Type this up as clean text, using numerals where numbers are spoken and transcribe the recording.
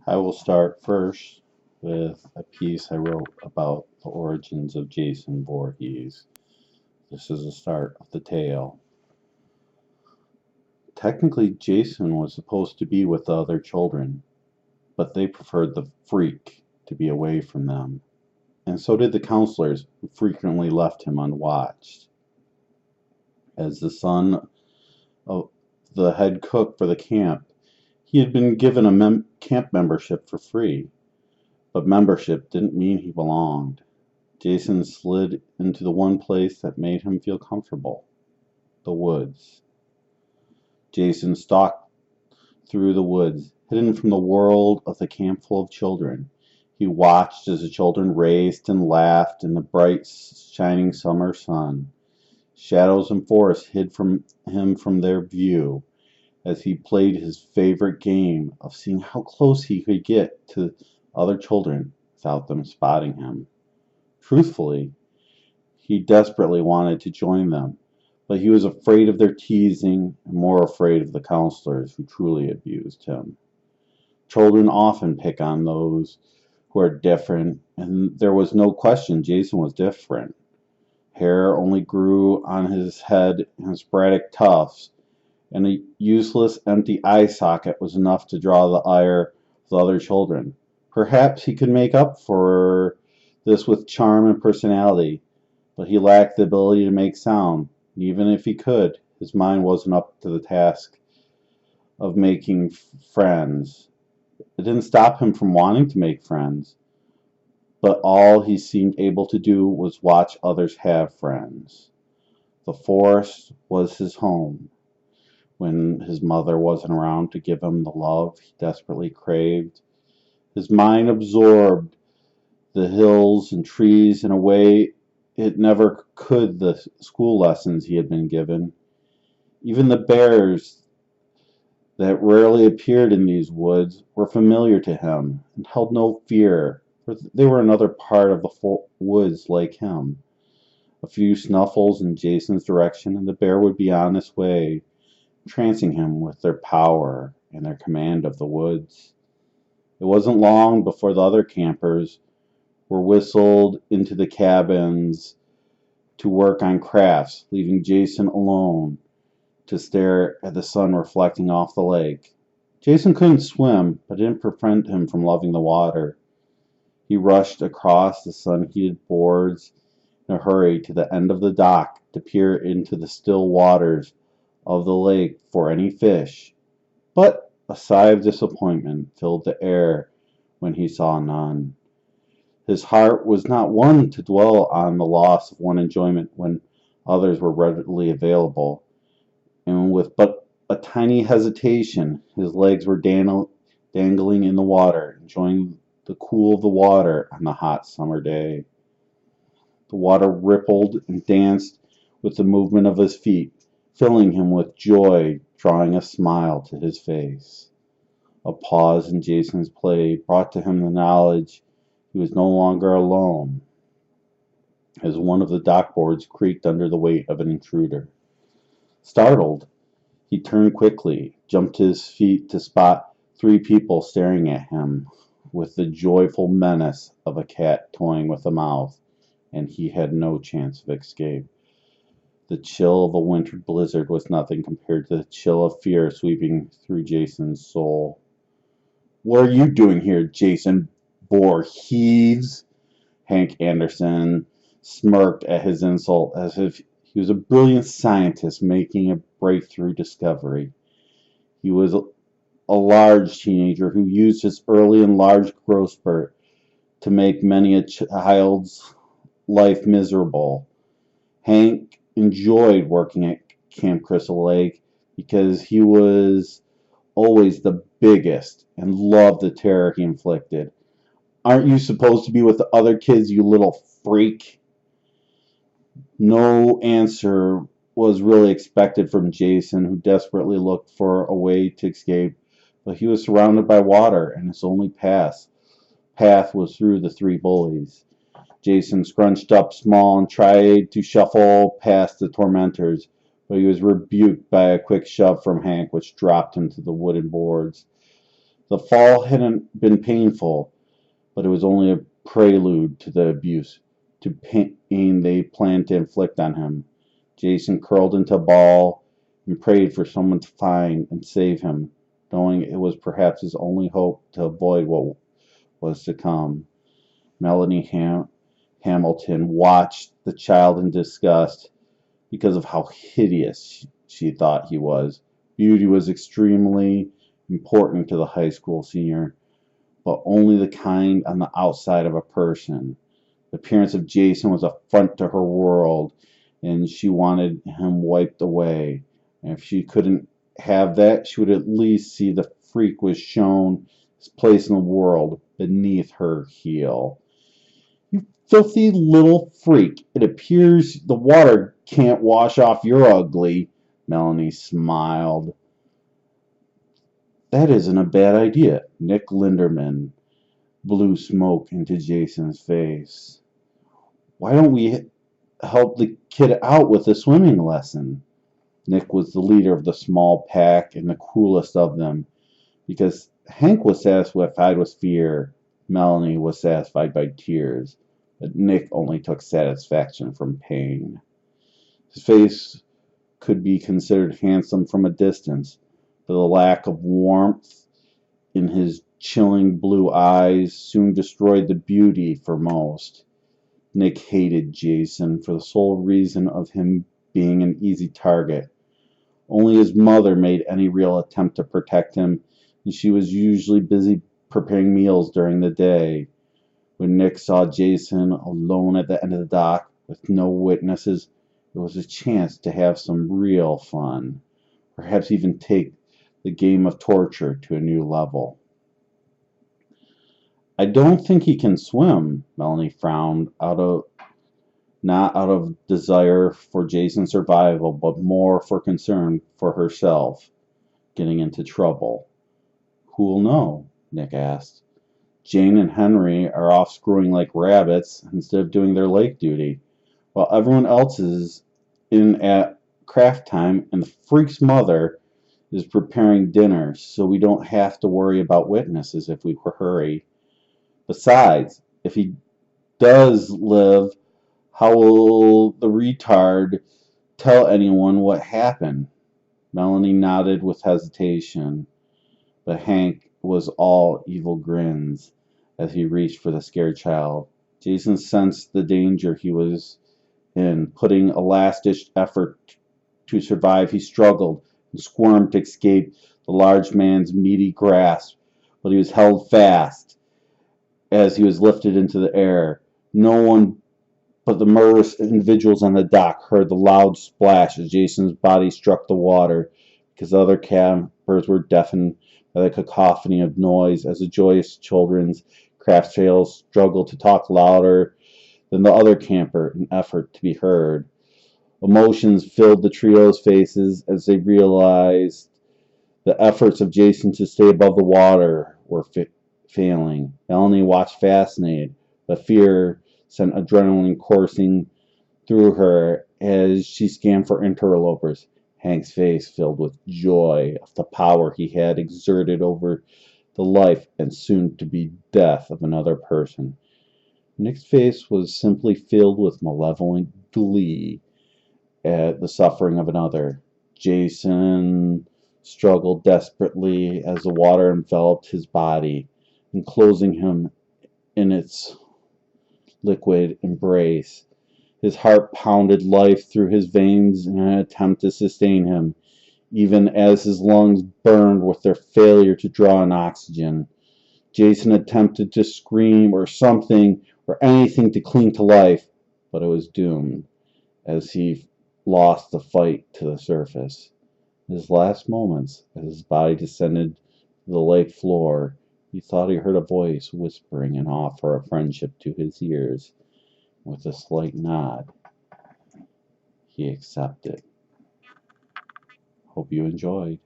I will start first with a piece I wrote about the origins of Jason Voorhees. This is the start of the tale. Technically, Jason was supposed to be with the other children, but they preferred the freak to be away from them, and so did the counselors, who frequently left him unwatched. As the son of the head cook for the camp, he had been given a camp membership for free. But membership didn't mean he belonged. Jason slid into the one place that made him feel comfortable, the woods. Jason stalked through the woods, hidden from the world of the camp full of children. He watched as the children raced and laughed in the bright, shining summer sun. Shadows and forests hid him from their view as he played his favorite game of seeing how close he could get to other children without them spotting him. Truthfully, he desperately wanted to join them, but he was afraid of their teasing and more afraid of the counselors who truly abused him. Children often pick on those who are different, and there was no question Jason was different. Hair only grew on his head in sporadic tufts, and a useless empty eye socket was enough to draw the ire of the other children. Perhaps he could make up for this with charm and personality, but he lacked the ability to make sound. Even if he could, his mind wasn't up to the task of making friends. It didn't stop him from wanting to make friends, but all he seemed able to do was watch others have friends. The forest was his home. When his mother wasn't around to give him the love he desperately craved, his mind absorbed the hills and trees in a way it never could the school lessons he had been given. Even the bears that rarely appeared in these woods were familiar to him and held no fear, for they were another part of the woods like him. A few snuffles in Jason's direction, and the bear would be on his way, trancing him with their power and their command of the woods. It wasn't long before the other campers were whistled into the cabins to work on crafts, leaving Jason alone to stare at the sun reflecting off the lake. Jason couldn't swim, but it didn't prevent him from loving the water. He rushed across the sun-heated boards in a hurry to the end of the dock to peer into the still waters of the lake for any fish. But a sigh of disappointment filled the air when he saw none. His heart was not one to dwell on the loss of one enjoyment when others were readily available, and with but a tiny hesitation, his legs were dangling in the water, enjoying the cool of the water on the hot summer day. The water rippled and danced with the movement of his feet, filling him with joy, drawing a smile to his face. A pause in Jason's play brought to him the knowledge he was no longer alone, as one of the dock boards creaked under the weight of an intruder. Startled, he turned quickly, jumped to his feet to spot three people staring at him with the joyful menace of a cat toying with a mouth, and he had no chance of escape. The chill of a winter blizzard was nothing compared to the chill of fear sweeping through Jason's soul. "What are you doing here, Jason Voorhees?" Hank Anderson smirked at his insult as if he was a brilliant scientist making a breakthrough discovery. He was a large teenager who used his early and large growth spurt to make many a child's life miserable. Hank enjoyed working at Camp Crystal Lake because he was always the biggest and loved the terror he inflicted. "Aren't you supposed to be with the other kids, you little freak?" No answer was really expected from Jason, who desperately looked for a way to escape, but he was surrounded by water, and his only path was through the three bullies. Jason scrunched up small and tried to shuffle past the tormentors, but he was rebuked by a quick shove from Hank, which dropped him to the wooden boards. The fall hadn't been painful, but it was only a prelude to the abuse, to pain they planned to inflict on him. Jason curled into a ball and prayed for someone to find and save him, knowing it was perhaps his only hope to avoid what was to come. Melanie Hamilton watched the child in disgust because of how hideous she thought he was. Beauty was extremely important to the high school senior, but only the kind on the outside of a person. The appearance of Jason was an affront to her world, and she wanted him wiped away. And if she couldn't have that, she would at least see the freak was shown his place in the world beneath her heel. "You filthy little freak. It appears the water can't wash off your ugly." Melanie smiled. "That isn't a bad idea." Nick Linderman blew smoke into Jason's face. "Why don't we help the kid out with a swimming lesson?" Nick was the leader of the small pack and the cruelest of them, because Hank was satisfied with fear, Melanie was satisfied by tears, but Nick only took satisfaction from pain. His face could be considered handsome from a distance, but the lack of warmth in his chilling blue eyes soon destroyed the beauty for most. Nick hated Jason for the sole reason of him being an easy target. Only his mother made any real attempt to protect him, and she was usually busy preparing meals during the day. When Nick saw Jason alone at the end of the dock with no witnesses, it was a chance to have some real fun, perhaps even take the game of torture to a new level. "I don't think he can swim," Melanie frowned, not out of desire for Jason's survival, but more for concern for herself getting into trouble. "Who'll know?" Nick asked. "Jane and Henry are off screwing like rabbits instead of doing their lake duty, while everyone else is in at craft time, and the freak's mother is preparing dinner, so we don't have to worry about witnesses if we hurry. Besides, if he does live, how will the retard tell anyone what happened?" Melanie nodded with hesitation, but Hank was all evil grins as he reached for the scared child. Jason sensed the danger he was in. Putting a last-ditch effort to survive, he struggled and squirmed to escape the large man's meaty grasp, but he was held fast as he was lifted into the air. No one but the murderous individuals on the dock heard the loud splash as Jason's body struck the water, because other campers were deafened by the cacophony of noise as the joyous children's craft trails struggled to talk louder than the other camper in effort to be heard. Emotions filled the trio's faces as they realized the efforts of Jason to stay above the water were failing. Melanie watched fascinated, but fear sent adrenaline coursing through her as she scanned for interlopers. Hank's face filled with joy of the power he had exerted over the life and soon to be death of another person. Nick's face was simply filled with malevolent glee at the suffering of another. Jason struggled desperately as the water enveloped his body, enclosing him in its liquid embrace. His heart pounded life through his veins in an attempt to sustain him, even as his lungs burned with their failure to draw in oxygen. Jason attempted to scream or something or anything to cling to life, but it was doomed as he lost the fight to the surface. In his last moments, as his body descended to the lake floor, he thought he heard a voice whispering an offer of friendship to his ears. With a slight nod, he accepted. Hope you enjoyed.